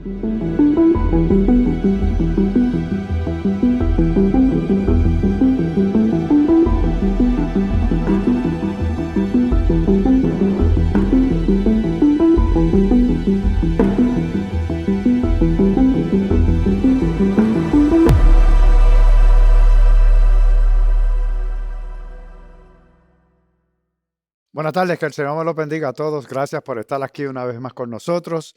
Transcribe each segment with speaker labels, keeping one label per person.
Speaker 1: Buenas tardes, que el Señor me los bendiga a todos. Gracias por estar aquí una vez más con nosotros.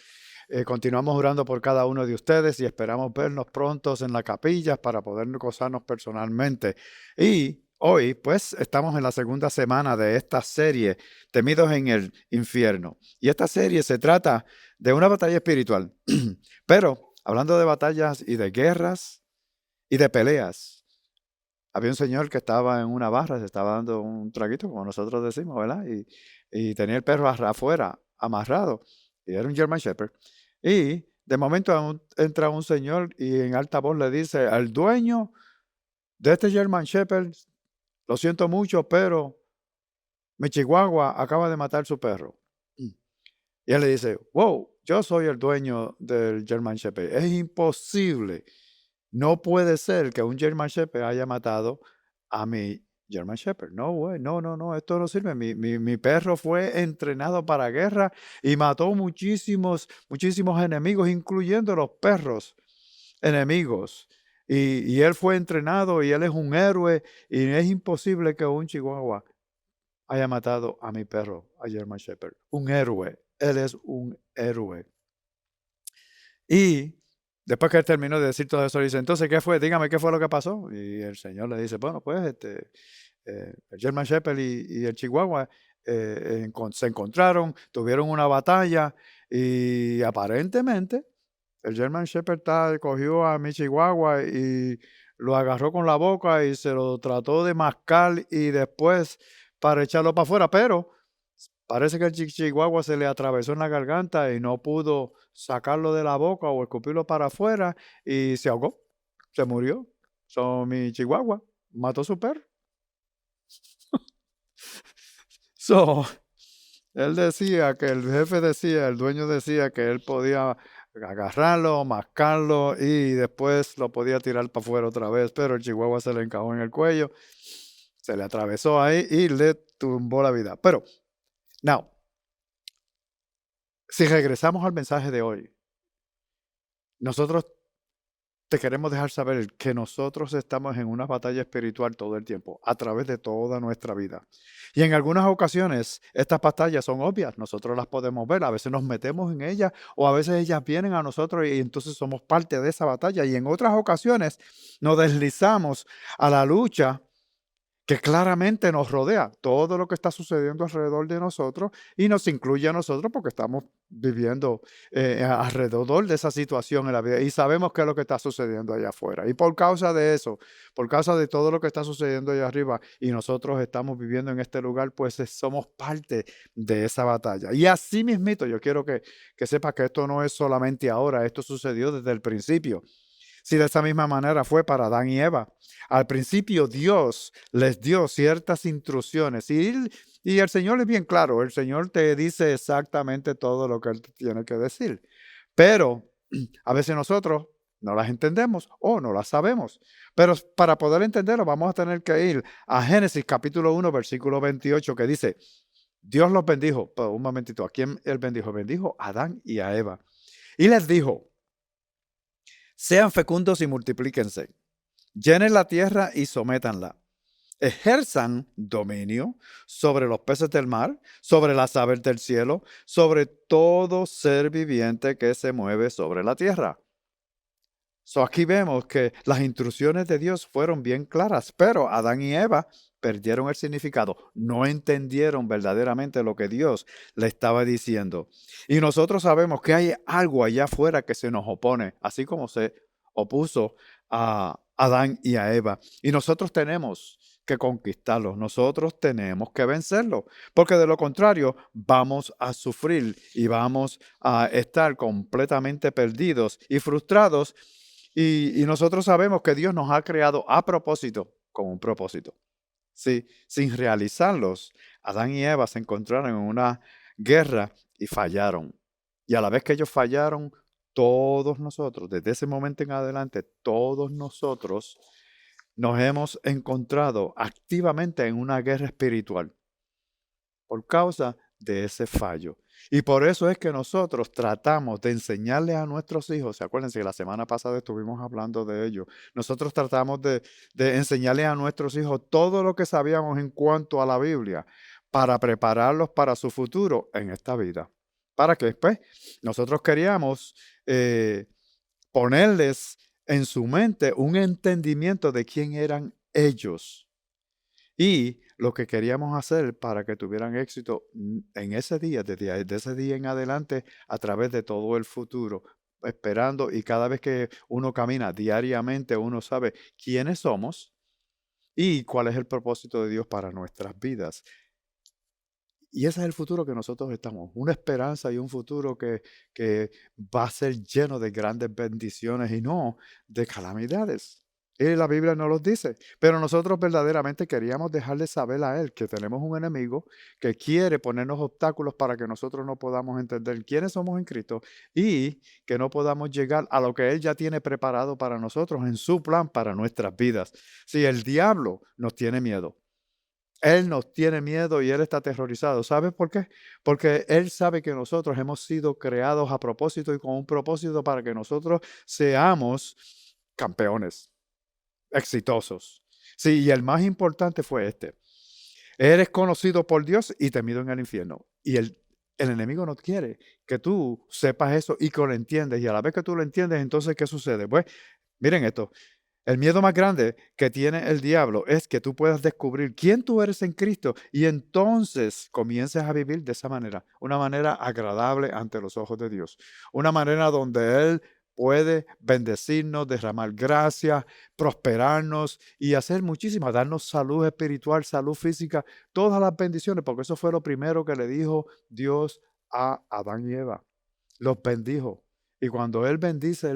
Speaker 1: Continuamos orando por cada uno de ustedes y esperamos vernos prontos en la capilla para poder gozarnos personalmente. Y hoy, pues, estamos en la segunda semana de esta serie, Temidos en el Infierno. Y esta serie se trata de una batalla espiritual. Pero, hablando de batallas y de guerras y de peleas, había un señor que estaba en una barra, se estaba dando un traguito, como nosotros decimos, ¿verdad? Y tenía el perro afuera, amarrado, y era un German Shepherd. Y de momento entra un señor y en alta voz le dice al dueño de este German Shepherd: lo siento mucho, pero mi chihuahua acaba de matar su perro. Y él le dice: wow, yo soy el dueño del German Shepherd. Es imposible. No puede ser que un German Shepherd haya matado a mi German Shepherd. No, güey, no, esto no sirve. Mi perro fue entrenado para guerra y mató muchísimos enemigos, incluyendo los perros enemigos. Y él fue entrenado y él es un héroe y es imposible que un chihuahua haya matado a mi perro, a German Shepherd. Un héroe. Él es un héroe. Y después que él terminó de decir todo eso, dice: entonces, ¿qué fue? Dígame qué fue lo que pasó. Y el señor le dice: bueno, pues el German Shepherd y el Chihuahua se encontraron, tuvieron una batalla y aparentemente el German Shepherd cogió a mi Chihuahua y lo agarró con la boca y se lo trató de mascar y después para echarlo para afuera, pero parece que el chihuahua se le atravesó en la garganta y no pudo sacarlo de la boca o escupirlo para afuera y se ahogó, se murió. Mi chihuahua mató a su perro. So, él decía que el jefe decía, el dueño decía que él podía agarrarlo, mascarlo y después lo podía tirar para afuera otra vez, pero el chihuahua se le encajó en el cuello, se le atravesó ahí y le tumbó la vida. Pero, now, si regresamos al mensaje de hoy, nosotros te queremos dejar saber que nosotros estamos en una batalla espiritual todo el tiempo, a través de toda nuestra vida. Y en algunas ocasiones estas batallas son obvias, nosotros las podemos ver, a veces nos metemos en ellas o a veces ellas vienen a nosotros y entonces somos parte de esa batalla. Y en otras ocasiones nos deslizamos a la lucha que claramente nos rodea, todo lo que está sucediendo alrededor de nosotros y nos incluye a nosotros porque estamos viviendo alrededor de esa situación en la vida y sabemos qué es lo que está sucediendo allá afuera. Y por causa de eso, por causa de todo lo que está sucediendo allá arriba y nosotros estamos viviendo en este lugar, pues somos parte de esa batalla. Y así mismito, yo quiero que sepas que esto no es solamente ahora, esto sucedió desde el principio. Si de esa misma manera fue para Adán y Eva. Al principio Dios les dio ciertas instrucciones y el Señor es bien claro, el Señor te dice exactamente todo lo que Él tiene que decir. Pero a veces nosotros no las entendemos o no las sabemos. Pero para poder entenderlo vamos a tener que ir a Génesis capítulo 1, versículo 28, que dice: Dios los bendijo. Pero un momentito, ¿a quién Él bendijo? Bendijo a Adán y a Eva. Y les dijo: sean fecundos y multiplíquense, llenen la tierra y sométanla, ejerzan dominio sobre los peces del mar, sobre las aves del cielo, sobre todo ser viviente que se mueve sobre la tierra. Aquí vemos que las instrucciones de Dios fueron bien claras, pero Adán y Eva perdieron el significado, no entendieron verdaderamente lo que Dios le estaba diciendo. Y nosotros sabemos que hay algo allá afuera que se nos opone, así como se opuso a Adán y a Eva. Y nosotros tenemos que conquistarlo, nosotros tenemos que vencerlo, porque de lo contrario vamos a sufrir y vamos a estar completamente perdidos y frustrados. Y nosotros sabemos que Dios nos ha creado a propósito, con un propósito. Sí, sin realizarlos, Adán y Eva se encontraron en una guerra y fallaron. Y a la vez que ellos fallaron, todos nosotros, desde ese momento en adelante, todos nosotros nos hemos encontrado activamente en una guerra espiritual por causa de ese fallo. Y por eso es que nosotros tratamos de enseñarle a nuestros hijos, acuérdense que la semana pasada estuvimos hablando de ello, nosotros tratamos de enseñarle a nuestros hijos todo lo que sabíamos en cuanto a la Biblia para prepararlos para su futuro en esta vida. Para que después nosotros queríamos ponerles en su mente un entendimiento de quién eran ellos y lo que queríamos hacer para que tuvieran éxito en ese día, desde ese día en adelante, a través de todo el futuro, esperando y cada vez que uno camina diariamente, uno sabe quiénes somos y cuál es el propósito de Dios para nuestras vidas. Y ese es el futuro que nosotros estamos, una esperanza y un futuro que va a ser lleno de grandes bendiciones y no de calamidades. Y la Biblia no los dice, pero nosotros verdaderamente queríamos dejarle saber a Él que tenemos un enemigo que quiere ponernos obstáculos para que nosotros no podamos entender quiénes somos en Cristo y que no podamos llegar a lo que Él ya tiene preparado para nosotros en su plan para nuestras vidas. Si el diablo nos tiene miedo, él nos tiene miedo y Él está aterrorizado. ¿Sabes por qué? Porque Él sabe que nosotros hemos sido creados a propósito y con un propósito para que nosotros seamos campeones, exitosos. Sí, y el más importante fue este. Eres conocido por Dios y temido en el infierno. Y el enemigo no quiere que tú sepas eso y que lo entiendes. Y a la vez que tú lo entiendes, entonces, ¿qué sucede? Pues, miren esto. El miedo más grande que tiene el diablo es que tú puedas descubrir quién tú eres en Cristo y entonces comiences a vivir de esa manera, una manera agradable ante los ojos de Dios, una manera donde Él puede bendecirnos, derramar gracia, prosperarnos y hacer muchísimas, darnos salud espiritual, salud física, todas las bendiciones, porque eso fue lo primero que le dijo Dios a Adán y Eva. Los bendijo. Y cuando Él bendice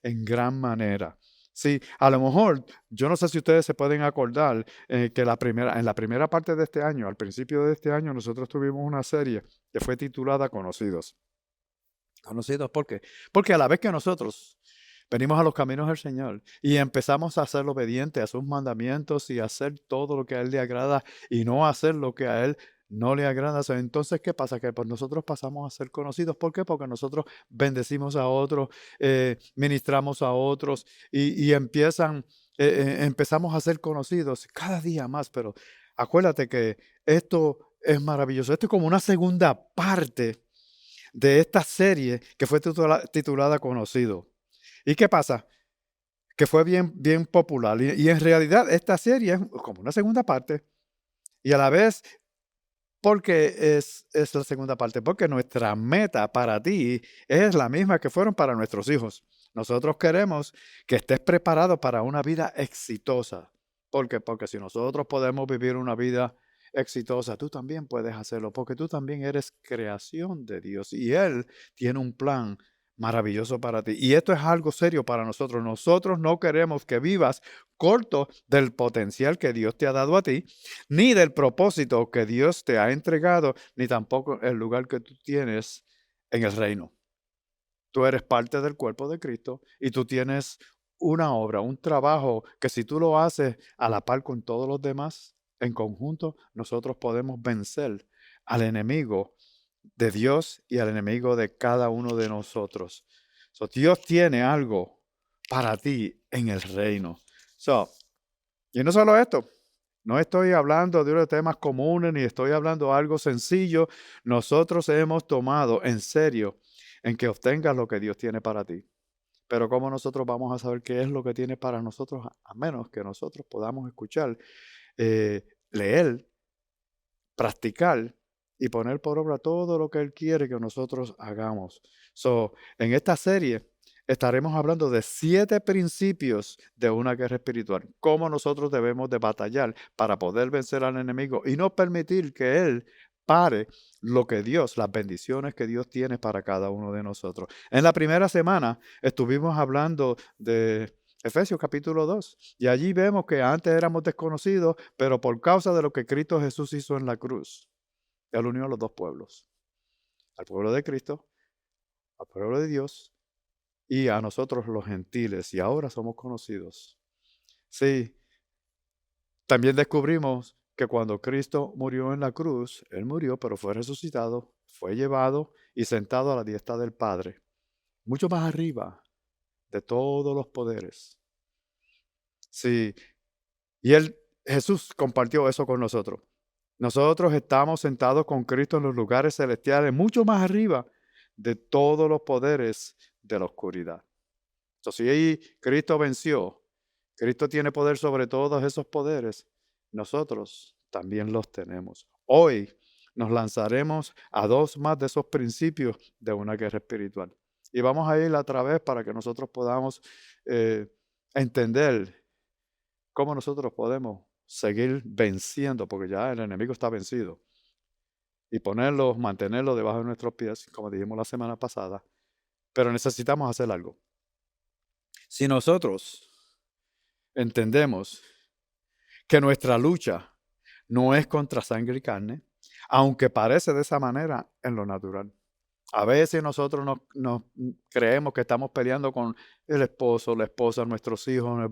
Speaker 1: en gran manera. Sí, a lo mejor, yo no sé si ustedes se pueden acordar que en la primera parte de este año, al principio de este año, nosotros tuvimos una serie que fue titulada Conocidos. ¿Conocidos por qué? Porque a la vez que nosotros venimos a los caminos del Señor y empezamos a ser obedientes a sus mandamientos y a hacer todo lo que a Él le agrada y no hacer lo que a Él no le agrada. Entonces, ¿qué pasa? Que pues nosotros pasamos a ser conocidos. ¿Por qué? Porque nosotros bendecimos a otros, ministramos a otros y empezamos a ser conocidos cada día más. Pero acuérdate que esto es maravilloso. Esto es como una segunda parte de esta serie que fue titulada Conocido. ¿Y qué pasa? Que fue bien popular. Y en realidad esta serie es como una segunda parte. Y a la vez, porque es la segunda parte? Porque nuestra meta para ti es la misma que fueron para nuestros hijos. Nosotros queremos que estés preparado para una vida exitosa. ¿Por qué? Porque si nosotros podemos vivir una vida exitosa, tú también puedes hacerlo, porque tú también eres creación de Dios y Él tiene un plan maravilloso para ti. Y esto es algo serio para nosotros. Nosotros no queremos que vivas corto del potencial que Dios te ha dado a ti, ni del propósito que Dios te ha entregado, ni tampoco el lugar que tú tienes en el reino. Tú eres parte del cuerpo de Cristo y tú tienes una obra, un trabajo que si tú lo haces a la par con todos los demás, en conjunto, nosotros podemos vencer al enemigo de Dios y al enemigo de cada uno de nosotros. Dios tiene algo para ti en el reino. Y no solo esto, no estoy hablando de unos temas comunes ni estoy hablando de algo sencillo. Nosotros hemos tomado en serio en que obtengas lo que Dios tiene para ti. Pero ¿cómo nosotros vamos a saber qué es lo que tiene para nosotros a menos que nosotros podamos escuchar, leer, practicar y poner por obra todo lo que Él quiere que nosotros hagamos? En esta serie estaremos hablando de 7 principios de una guerra espiritual. Cómo nosotros debemos de batallar para poder vencer al enemigo y no permitir que él pare lo que Dios, las bendiciones que Dios tiene para cada uno de nosotros. En la primera semana estuvimos hablando de Efesios capítulo 2 y allí vemos que antes éramos desconocidos, pero por causa de lo que Cristo Jesús hizo en la cruz, Él unió a los dos pueblos, al pueblo de Cristo, al pueblo de Dios y a nosotros los gentiles, y ahora somos conocidos. Sí, también descubrimos que cuando Cristo murió en la cruz, Él murió, pero fue resucitado, fue llevado y sentado a la diestra del Padre, mucho más arriba de todos los poderes. Sí, y Jesús compartió eso con nosotros. Nosotros estamos sentados con Cristo en los lugares celestiales, mucho más arriba de todos los poderes de la oscuridad. Entonces, si ahí Cristo venció, Cristo tiene poder sobre todos esos poderes, nosotros también los tenemos. Hoy nos lanzaremos a dos más de esos principios de una guerra espiritual. Y vamos a ir a través para que nosotros podamos entender cómo nosotros podemos seguir venciendo, porque ya el enemigo está vencido, y mantenerlo debajo de nuestros pies, como dijimos la semana pasada. Pero necesitamos hacer algo. Si nosotros entendemos que nuestra lucha no es contra sangre y carne, aunque parece de esa manera en lo natural. A veces nosotros nos creemos que estamos peleando con el esposo, la esposa, nuestros hijos,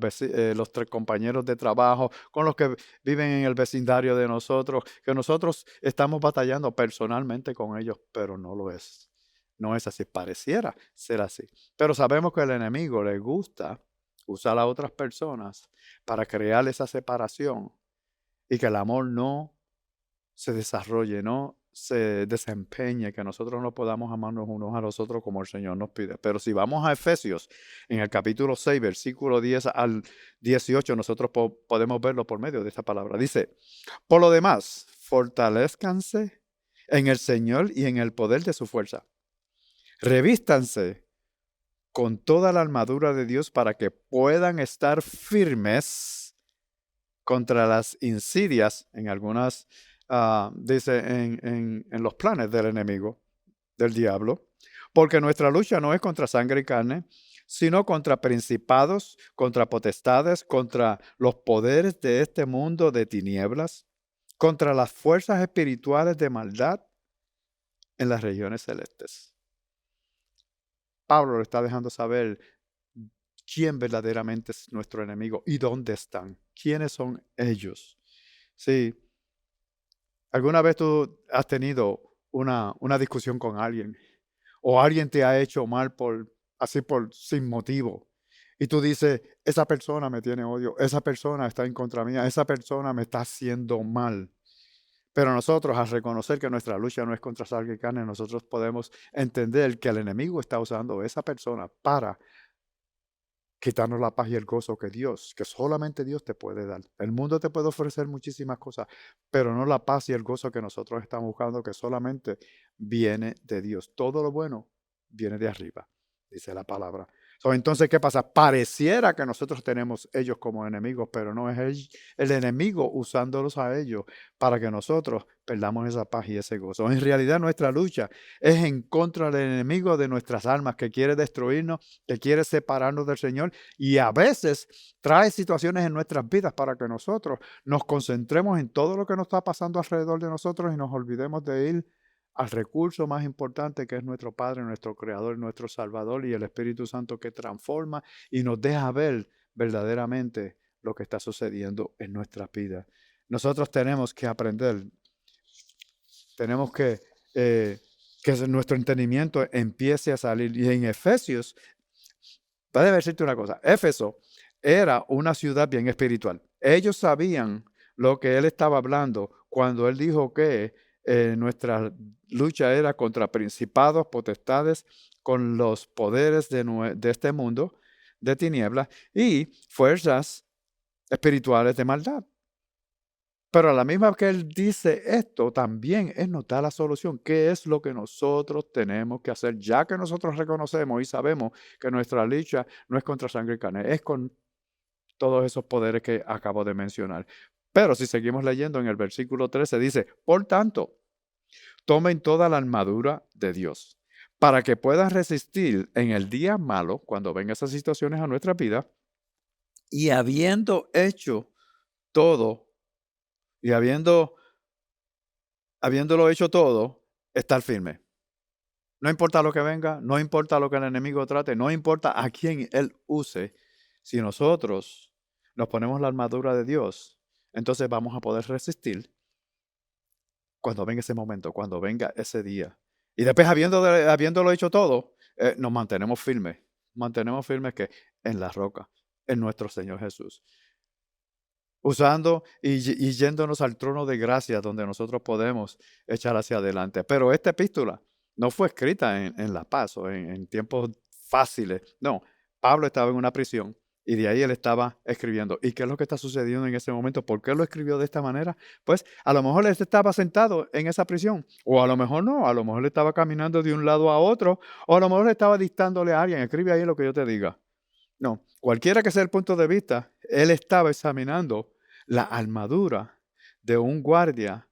Speaker 1: los tres compañeros de trabajo, con los que viven en el vecindario de nosotros, que nosotros estamos batallando personalmente con ellos, pero no lo es. No es así, pareciera ser así. Pero sabemos que al enemigo le gusta usar a otras personas para crear esa separación y que el amor no se desarrolle, no se desempeñe, que nosotros no podamos amarnos unos a los otros como el Señor nos pide. Pero si vamos a Efesios, en el capítulo 6, versículo 10 al 18, nosotros podemos verlo por medio de esta palabra. Dice, por lo demás, fortalezcanse en el Señor y en el poder de su fuerza. Revístanse con toda la armadura de Dios para que puedan estar firmes contra las insidias, en algunas, dice, en los planes del enemigo, del diablo, porque nuestra lucha no es contra sangre y carne, sino contra principados, contra potestades, contra los poderes de este mundo de tinieblas, contra las fuerzas espirituales de maldad en las regiones celestes. Pablo lo está dejando saber quién verdaderamente es nuestro enemigo y dónde están, quiénes son ellos. Sí. ¿Alguna vez tú has tenido una discusión con alguien o alguien te ha hecho mal sin motivo? Y tú dices, esa persona me tiene odio, esa persona está en contra mía, esa persona me está haciendo mal. Pero nosotros, al reconocer que nuestra lucha no es contra sangre y carne, nosotros podemos entender que el enemigo está usando a esa persona para quitarnos la paz y el gozo que solamente Dios te puede dar. El mundo te puede ofrecer muchísimas cosas, pero no la paz y el gozo que nosotros estamos buscando, que solamente viene de Dios. Todo lo bueno viene de arriba, dice la palabra. Entonces, ¿qué pasa? Pareciera que nosotros tenemos ellos como enemigos, pero no es el enemigo usándolos a ellos para que nosotros perdamos esa paz y ese gozo. En realidad, nuestra lucha es en contra del enemigo de nuestras almas, que quiere destruirnos, que quiere separarnos del Señor, y a veces trae situaciones en nuestras vidas para que nosotros nos concentremos en todo lo que nos está pasando alrededor de nosotros y nos olvidemos de ir al recurso más importante, que es nuestro Padre, nuestro Creador, nuestro Salvador, y el Espíritu Santo, que transforma y nos deja ver verdaderamente lo que está sucediendo en nuestras vidas. Nosotros tenemos que aprender, tenemos que nuestro entendimiento empiece a salir. Y en Efesios, puede decirte una cosa, Éfeso era una ciudad bien espiritual. Ellos sabían lo que él estaba hablando cuando él dijo que nuestra lucha era contra principados, potestades, con los poderes de este mundo de tinieblas y fuerzas espirituales de maldad. Pero a la misma que él dice esto, también él nos da la solución. ¿Qué es lo que nosotros tenemos que hacer? Ya que nosotros reconocemos y sabemos que nuestra lucha no es contra sangre y carne, es con todos esos poderes que acabo de mencionar. Pero si seguimos leyendo en el versículo 13, dice, por tanto, tomen toda la armadura de Dios para que puedan resistir en el día malo, cuando vengan esas situaciones a nuestra vida, y habiendo hecho todo, y habiéndolo hecho todo, estar firme. No importa lo que venga, no importa lo que el enemigo trate, no importa a quién él use, si nosotros nos ponemos la armadura de Dios, entonces vamos a poder resistir cuando venga ese momento, cuando venga ese día. Y después, habiéndolo hecho todo, nos mantenemos firmes que en la roca, en nuestro Señor Jesús. Usando y yéndonos al trono de gracia donde nosotros podemos echar hacia adelante. Pero esta epístola no fue escrita en La Paz o en tiempos fáciles. No, Pablo estaba en una prisión y de ahí él estaba escribiendo. ¿Y qué es lo que está sucediendo en ese momento? ¿Por qué lo escribió de esta manera? Pues a lo mejor él estaba sentado en esa prisión, o a lo mejor no, a lo mejor él estaba caminando de un lado a otro, o a lo mejor estaba dictándole a alguien. Escribe ahí lo que yo te diga. No, cualquiera que sea el punto de vista, él estaba examinando la armadura de un guardia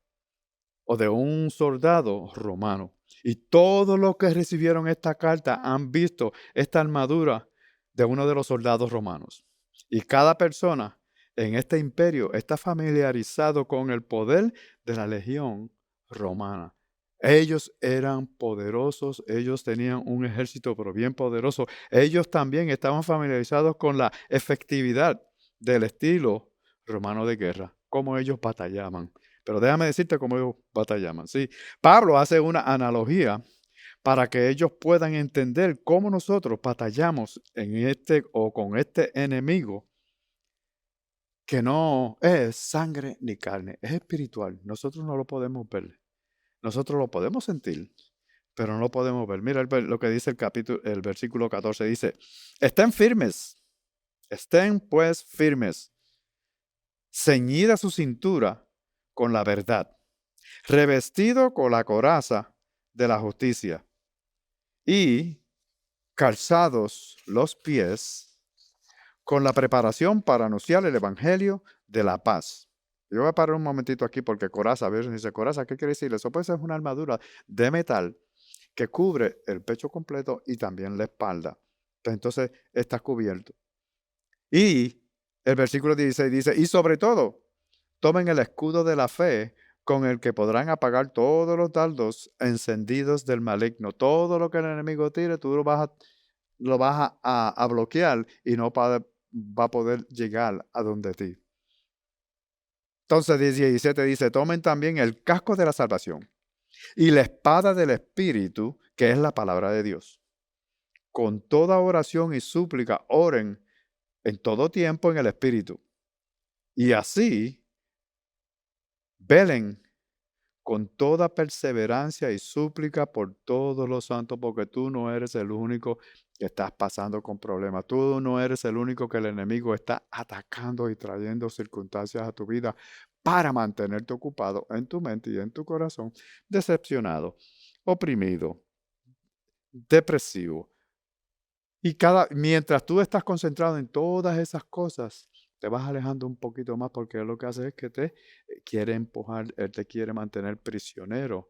Speaker 1: o de un soldado romano. Y todos los que recibieron esta carta han visto esta armadura de uno de los soldados romanos. Y cada persona en este imperio está familiarizado con el poder de la legión romana. Ellos eran poderosos, ellos tenían un ejército pero bien poderoso. Ellos también estaban familiarizados con la efectividad del estilo romano de guerra, cómo ellos batallaban. Pero déjame decirte cómo ellos batallaban. Sí, Pablo hace una analogía para que ellos puedan entender cómo nosotros batallamos en este o con este enemigo que no es sangre ni carne, es espiritual. Nosotros no lo podemos ver. Nosotros lo podemos sentir, pero no lo podemos ver. Mira lo que dice el versículo 14. Dice, estén pues firmes, ceñida su cintura con la verdad, revestido con la coraza de la justicia y calzados los pies con la preparación para anunciar el evangelio de la paz. Yo voy a parar un momentito aquí porque coraza, a ver, dice coraza, ¿qué quiere decir? Eso puede ser una armadura de metal que cubre el pecho completo y también la espalda. Entonces está cubierto. Y el versículo 16 dice, y sobre todo, tomen el escudo de la fe con el que podrán apagar todos los dardos encendidos del maligno. Todo lo que el enemigo tire, tú lo vas a bloquear y no va a poder llegar a donde ti. Entonces 17 dice, tomen también el casco de la salvación y la espada del Espíritu, que es la palabra de Dios. Con toda oración y súplica, oren en todo tiempo en el Espíritu. Y así, velen con toda perseverancia y súplica por todos los santos, porque tú no eres el único que estás pasando con problemas. Tú no eres el único que el enemigo está atacando y trayendo circunstancias a tu vida para mantenerte ocupado en tu mente y en tu corazón, decepcionado, oprimido, depresivo. Y mientras tú estás concentrado en todas esas cosas, te vas alejando un poquito más porque lo que hace es que te quiere empujar, él te quiere mantener prisionero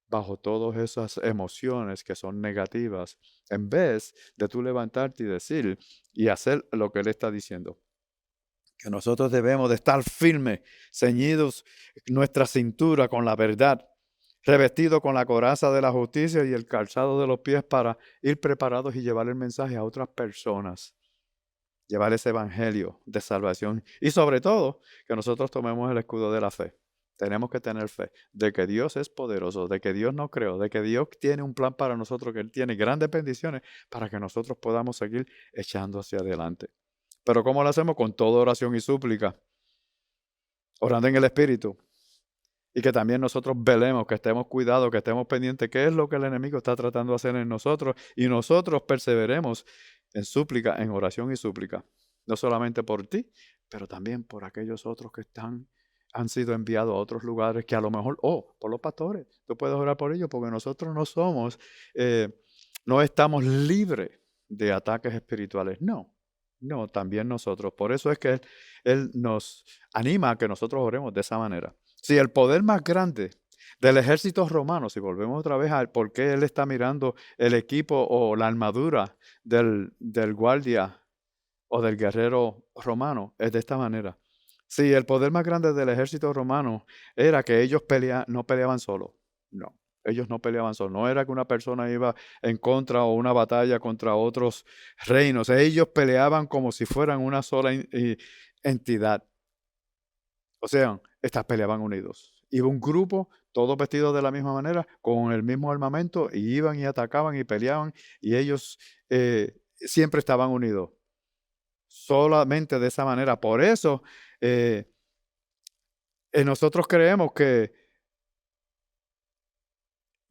Speaker 1: bajo todas esas emociones que son negativas, en vez de tú levantarte y decir y hacer lo que él está diciendo. Que nosotros debemos de estar firmes, ceñidos nuestra cintura con la verdad, revestido con la coraza de la justicia y el calzado de los pies para ir preparados y llevar el mensaje a otras personas, llevar ese evangelio de salvación y sobre todo que nosotros tomemos el escudo de la fe. Tenemos que tener fe de que Dios es poderoso, de que Dios no creó, de que Dios tiene un plan para nosotros, que Él tiene grandes bendiciones para que nosotros podamos seguir echando hacia adelante. Pero ¿cómo lo hacemos? Con toda oración y súplica, orando en el Espíritu. Y que también nosotros velemos, que estemos cuidados, que estemos pendientes, qué es lo que el enemigo está tratando de hacer en nosotros. Y nosotros perseveremos en súplica, en oración y súplica. No solamente por ti, pero también por aquellos otros que han sido enviados a otros lugares que a lo mejor, por los pastores. Tú puedes orar por ellos porque nosotros no estamos libres de ataques espirituales. No, también nosotros. Por eso es que él nos anima a que nosotros oremos de esa manera. Si el poder más grande del ejército romano, si volvemos otra vez a por qué él está mirando el equipo o la armadura del guardia o del guerrero romano, es de esta manera. Si el poder más grande del ejército romano era que ellos no peleaban solos, no. Ellos no peleaban solos. No era que una persona iba en contra o una batalla contra otros reinos. Ellos peleaban como si fueran una sola entidad. O sea, estas peleaban unidos. Iba un grupo, todos vestidos de la misma manera, con el mismo armamento, y iban y atacaban y peleaban, y ellos siempre estaban unidos. Solamente de esa manera. Por eso nosotros creemos que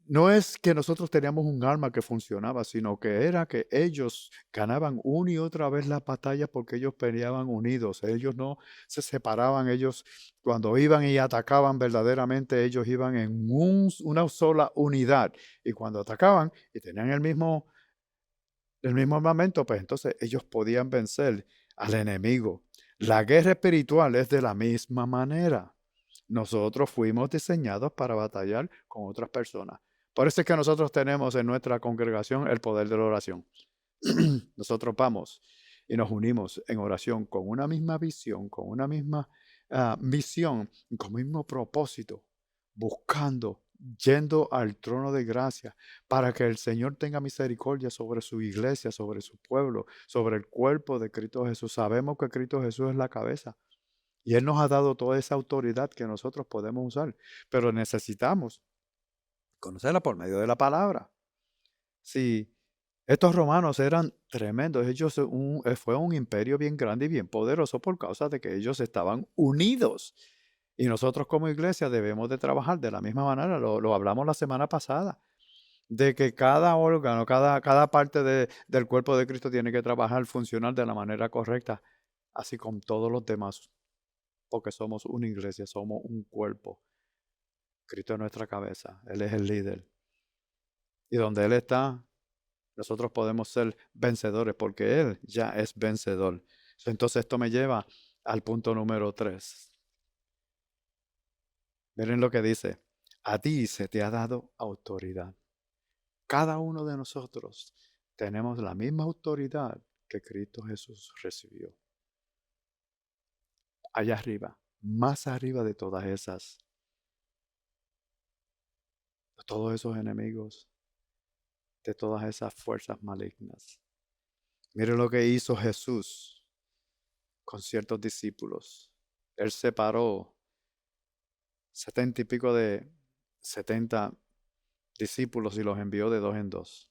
Speaker 1: no es que nosotros teníamos un arma que funcionaba, sino que era que ellos ganaban una y otra vez las batallas porque ellos peleaban unidos. Ellos no se separaban. Ellos, cuando iban y atacaban verdaderamente, ellos iban en una sola unidad. Y cuando atacaban y tenían el mismo armamento, pues entonces ellos podían vencer al enemigo. La guerra espiritual es de la misma manera. Nosotros fuimos diseñados para batallar con otras personas. Por eso es que nosotros tenemos en nuestra congregación el poder de la oración. Nosotros vamos y nos unimos en oración con una misma visión, con una misma misión, con un mismo propósito, buscando, yendo al trono de gracia para que el Señor tenga misericordia sobre su iglesia, sobre su pueblo, sobre el cuerpo de Cristo Jesús. Sabemos que Cristo Jesús es la cabeza. Y Él nos ha dado toda esa autoridad que nosotros podemos usar, pero necesitamos conocerla por medio de la palabra. Si estos romanos eran tremendos, ellos fue un imperio bien grande y bien poderoso por causa de que ellos estaban unidos. Y nosotros como iglesia debemos de trabajar de la misma manera, lo hablamos la semana pasada, de que cada órgano, cada parte del cuerpo de Cristo tiene que trabajar, funcionar de la manera correcta, así como todos los demás. Porque somos una iglesia, somos un cuerpo. Cristo es nuestra cabeza, Él es el líder. Y donde Él está, nosotros podemos ser vencedores porque Él ya es vencedor. Entonces esto me lleva al punto número 3. Miren lo que dice. A ti se te ha dado autoridad. Cada uno de nosotros tenemos la misma autoridad que Cristo Jesús recibió. Allá arriba, más arriba de todas esas, de todos esos enemigos, de todas esas fuerzas malignas. Mire lo que hizo Jesús con ciertos discípulos. Él separó 70 discípulos y los envió de 2 en 2.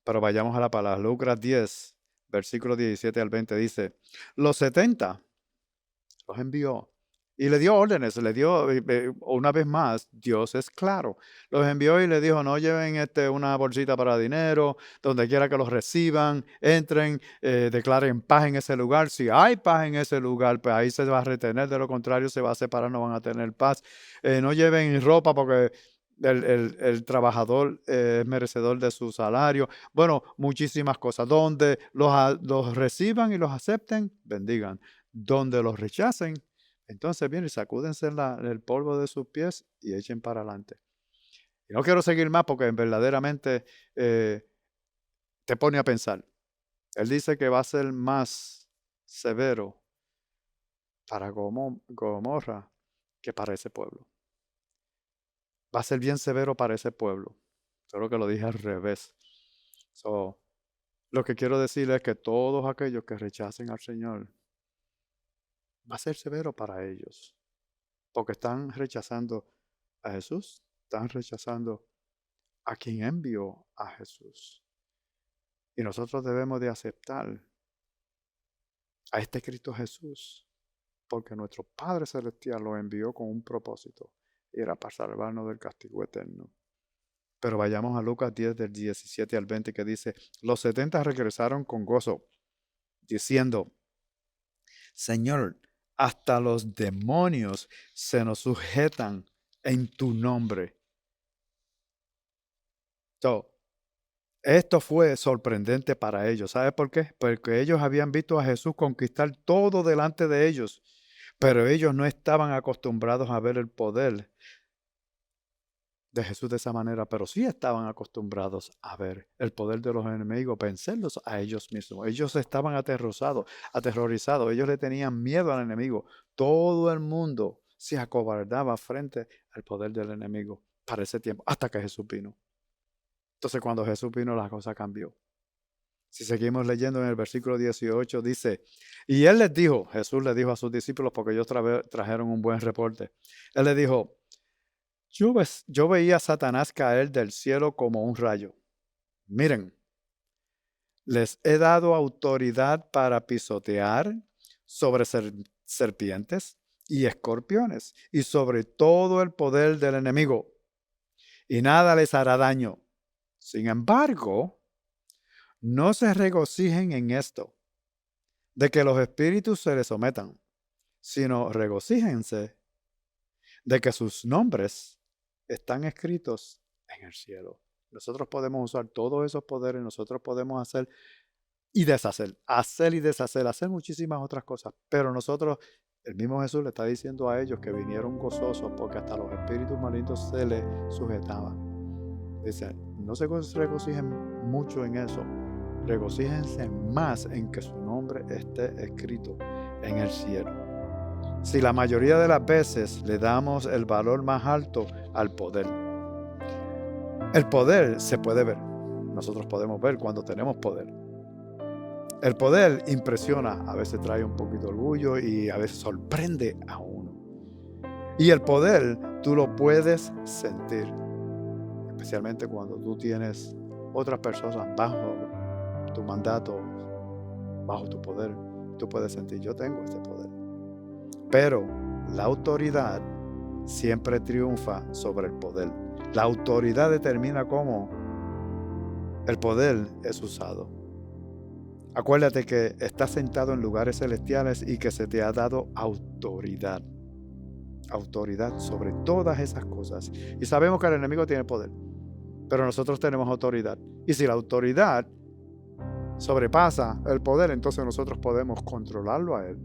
Speaker 1: Pero vayamos a la palabra. Lucas 10, versículos 17 al 20 dice, los 70 los envió. Y le dio órdenes, una vez más, Dios es claro. Los envió y le dijo, no lleven una bolsita para dinero, donde quiera que los reciban, entren, declaren paz en ese lugar. Si hay paz en ese lugar, pues ahí se va a retener, de lo contrario se va a separar, no van a tener paz. No lleven ropa porque el trabajador es merecedor de su salario. Bueno, muchísimas cosas. Donde los reciban y los acepten, bendigan. Donde los rechacen, entonces vienen y sacúdense el polvo de sus pies y echen para adelante. Y no quiero seguir más porque verdaderamente te pone a pensar. Él dice que va a ser más severo para Gomorra que para ese pueblo. Va a ser bien severo para ese pueblo. Creo que lo dije al revés. Lo que quiero decir es que todos aquellos que rechacen al Señor, va a ser severo para ellos. Porque están rechazando a Jesús, están rechazando a quien envió a Jesús. Y nosotros debemos de aceptar a este Cristo Jesús, porque nuestro Padre Celestial lo envió con un propósito, y era para salvarnos del castigo eterno. Pero vayamos a Lucas 10, del 17 al 20, que dice, los 70 regresaron con gozo, diciendo, Señor, hasta los demonios se nos sujetan en tu nombre. Esto fue sorprendente para ellos. ¿Sabe por qué? Porque ellos habían visto a Jesús conquistar todo delante de ellos, pero ellos no estaban acostumbrados a ver el poder de Jesús de esa manera, pero sí estaban acostumbrados a ver el poder de los enemigos, vencerlos a ellos mismos. Ellos estaban aterrorizados, ellos le tenían miedo al enemigo. Todo el mundo se acobardaba frente al poder del enemigo para ese tiempo, hasta que Jesús vino. Entonces cuando Jesús vino, la cosa cambió. Si seguimos leyendo en el versículo 18, dice, y él les dijo, Jesús le dijo a sus discípulos, porque ellos trajeron un buen reporte. Él les dijo, yo veía a Satanás caer del cielo como un rayo. Miren, les he dado autoridad para pisotear sobre serpientes y escorpiones y sobre todo el poder del enemigo, y nada les hará daño. Sin embargo, no se regocijen en esto, de que los espíritus se les sometan, sino regocíjense de que sus nombres están escritos en el cielo. Nosotros podemos usar todos esos poderes, nosotros podemos hacer y deshacer, hacer muchísimas otras cosas, pero nosotros, el mismo Jesús le está diciendo a ellos que vinieron gozosos porque hasta los espíritus malignos se les sujetaban. Dice, no se regocijen mucho en eso, regocíjense más en que su nombre esté escrito en el cielo. Si la mayoría de las veces le damos el valor más alto al poder, el poder se puede ver. Nosotros podemos ver cuando tenemos poder. El poder impresiona, a veces trae un poquito de orgullo y a veces sorprende a uno. Y el poder tú lo puedes sentir, especialmente cuando tú tienes otras personas bajo tu mandato, bajo tu poder. Tú puedes sentir, yo tengo este poder. Pero la autoridad siempre triunfa sobre el poder. La autoridad determina cómo el poder es usado. Acuérdate que estás sentado en lugares celestiales y que se te ha dado autoridad. Autoridad sobre todas esas cosas. Y sabemos que el enemigo tiene poder, pero nosotros tenemos autoridad. Y si la autoridad sobrepasa el poder, entonces nosotros podemos controlarlo a él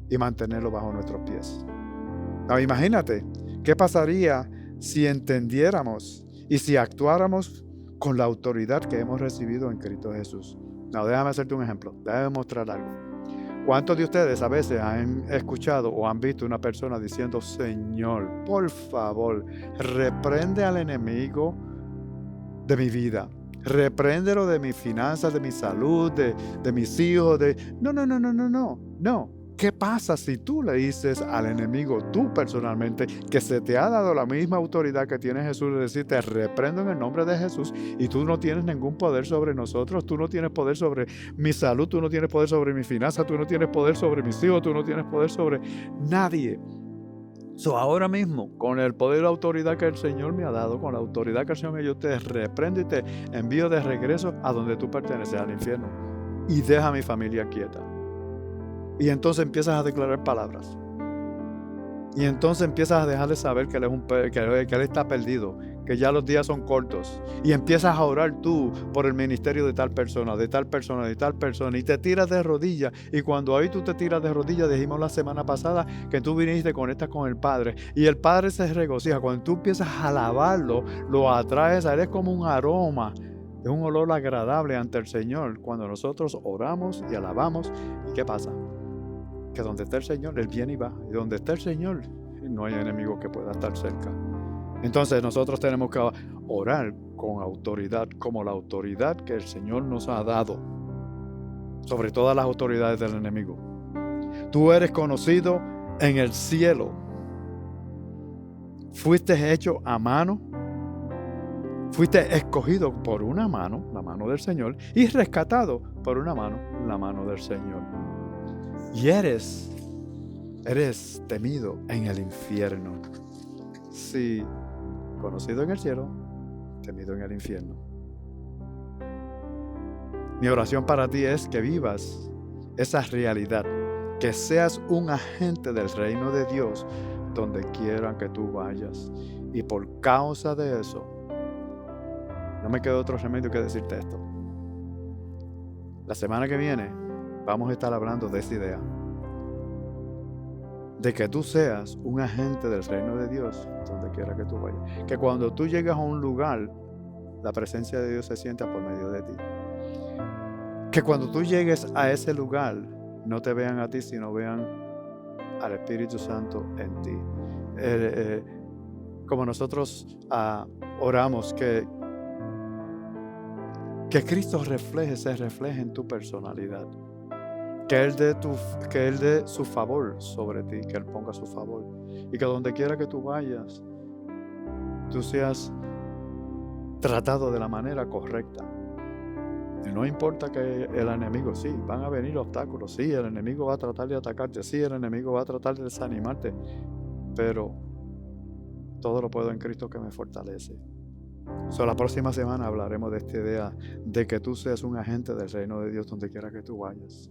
Speaker 1: y mantenerlo bajo nuestros pies. Ahora, imagínate, ¿qué pasaría si entendiéramos y si actuáramos con la autoridad que hemos recibido en Cristo Jesús? No, déjame hacerte un ejemplo, déjame mostrar algo. ¿Cuántos de ustedes a veces han escuchado o han visto una persona diciendo, Señor, por favor, reprende al enemigo de mi vida? Repréndelo de mis finanzas, de mi salud, de mis hijos. No. ¿Qué pasa si tú le dices al enemigo, tú personalmente, que se te ha dado la misma autoridad que tiene Jesús, de decir, te reprendo en el nombre de Jesús y tú no tienes ningún poder sobre nosotros, tú no tienes poder sobre mi salud, tú no tienes poder sobre mi finanzas, tú no tienes poder sobre mis hijos, tú no tienes poder sobre nadie? Ahora mismo, con el poder y la autoridad que el Señor me ha dado, con la autoridad que el Señor me dio, te reprendo y te envío de regreso a donde tú perteneces, al infierno. Y deja a mi familia quieta. Y entonces empiezas a declarar palabras. Y entonces empiezas a dejarle saber que él está perdido, que ya los días son cortos. Y empiezas a orar tú por el ministerio de tal persona, de tal persona, de tal persona. Y te tiras de rodillas. Y cuando ahí tú te tiras de rodillas, dijimos la semana pasada que tú viniste y conectas con el Padre. Y el Padre se regocija. Cuando tú empiezas a alabarlo, lo atraes a él. Es como un aroma. Es un olor agradable ante el Señor. Cuando nosotros oramos y alabamos. ¿Y qué pasa? Que donde está el Señor, Él viene y va. Y donde está el Señor, no hay enemigo que pueda estar cerca. Entonces nosotros tenemos que orar con autoridad, como la autoridad que el Señor nos ha dado sobre todas las autoridades del enemigo. Tú eres conocido en el cielo. Fuiste hecho a mano. Fuiste escogido por una mano, la mano del Señor, y rescatado por una mano, la mano del Señor. Y eres temido en el infierno. Sí, conocido en el cielo, temido en el infierno. Mi oración para ti es que vivas esa realidad, que seas un agente del reino de Dios donde quiera que tú vayas. Y por causa de eso, no me queda otro remedio que decirte esto. La semana que viene vamos a estar hablando de esa idea, de que tú seas un agente del reino de Dios donde quiera que tú vayas. Que cuando tú llegas a un lugar, la presencia de Dios se sienta por medio de ti. Que cuando tú llegues a ese lugar, no te vean a ti, sino vean al Espíritu Santo en ti. eh, como nosotros oramos, que Cristo se refleje en tu personalidad. Que Él dé su favor sobre ti, que Él ponga su favor. Y que donde quiera que tú vayas, tú seas tratado de la manera correcta. Y no importa que el enemigo, sí, van a venir obstáculos, sí, el enemigo va a tratar de atacarte, sí, el enemigo va a tratar de desanimarte, pero todo lo puedo en Cristo que me fortalece. La próxima semana hablaremos de esta idea de que tú seas un agente del reino de Dios donde quiera que tú vayas,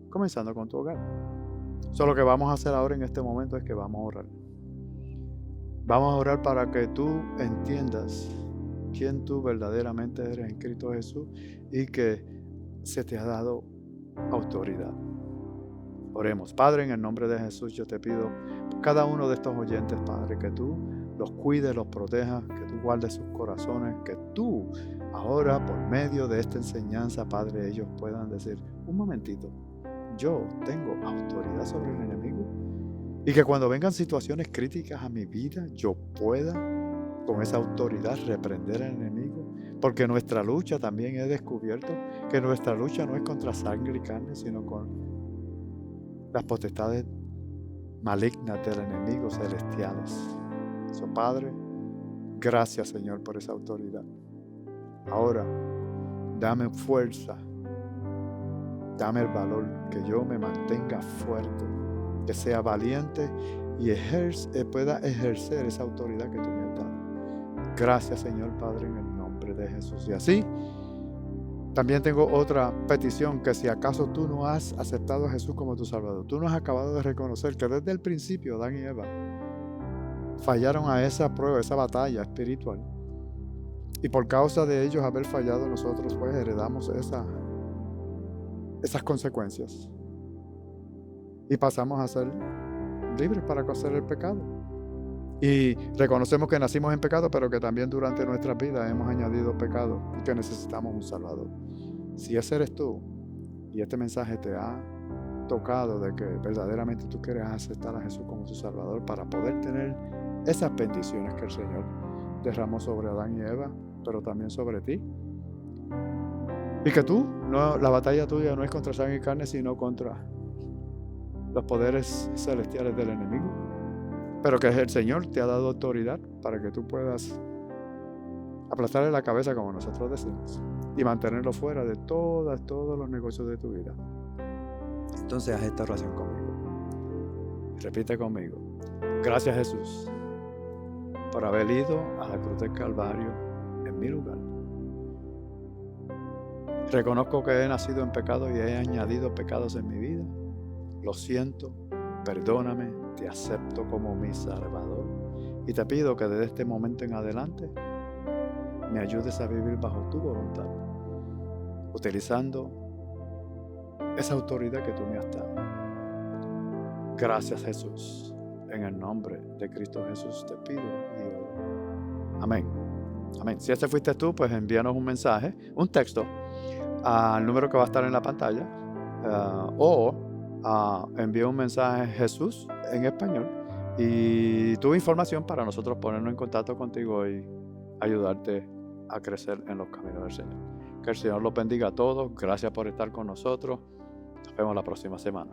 Speaker 1: comenzando con tu hogar. Lo que vamos a hacer ahora en este momento es que vamos a orar. Vamos a orar para que tú entiendas quién tú verdaderamente eres en Cristo Jesús y que se te ha dado autoridad. Oremos. Padre, en el nombre de Jesús yo te pido por cada uno de estos oyentes, Padre, que tú los cuides, los protejas, que tú guardes sus corazones, que tú ahora por medio de esta enseñanza, Padre, ellos puedan decir, un momentito, yo tengo autoridad sobre el enemigo, y que cuando vengan situaciones críticas a mi vida, yo pueda con esa autoridad reprender al enemigo, porque nuestra lucha también he descubierto que nuestra lucha no es contra sangre y carne, sino con las potestades malignas del enemigo celestiales. Padre, gracias, Señor, por esa autoridad. Ahora, dame fuerza, dame el valor, que yo me mantenga fuerte, que sea valiente y pueda ejercer esa autoridad que tú me has dado. Gracias, Señor Padre, en el nombre de Jesús. Y así, también tengo otra petición, que si acaso tú no has aceptado a Jesús como tu Salvador, tú no has acabado de reconocer que desde el principio Adán y Eva fallaron a esa prueba, esa batalla espiritual, y por causa de ellos haber fallado, nosotros pues heredamos esas consecuencias y pasamos a ser libres para hacer el pecado. Y reconocemos que nacimos en pecado, pero que también durante nuestras vidas hemos añadido pecado y que necesitamos un Salvador. Si ese eres tú y este mensaje te ha tocado de que verdaderamente tú quieres aceptar a Jesús como tu Salvador para poder tener esas bendiciones que el Señor derramó sobre Adán y Eva, pero también sobre ti, y que la batalla tuya no es contra sangre y carne, sino contra los poderes celestiales del enemigo, pero que el Señor te ha dado autoridad para que tú puedas aplastarle la cabeza, como nosotros decimos, y mantenerlo fuera de todos los negocios de tu vida. Entonces haz esta oración conmigo. Repite conmigo. Gracias, Jesús, por haber ido a la cruz del Calvario en mi lugar. Reconozco que he nacido en pecado y he añadido pecados en mi vida. Lo siento, perdóname, te acepto como mi Salvador. Y te pido que desde este momento en adelante me ayudes a vivir bajo tu voluntad, utilizando esa autoridad que tú me has dado. Gracias, Jesús. En el nombre de Cristo Jesús te pido y oro. Amén. Amén. Si este fuiste tú, pues envíanos un mensaje, un texto, al número que va a estar en la pantalla, o envía un mensaje Jesús en español y tu información para nosotros ponernos en contacto contigo y ayudarte a crecer en los caminos del Señor. Que el Señor los bendiga a todos. Gracias por estar con nosotros. Nos vemos la próxima semana.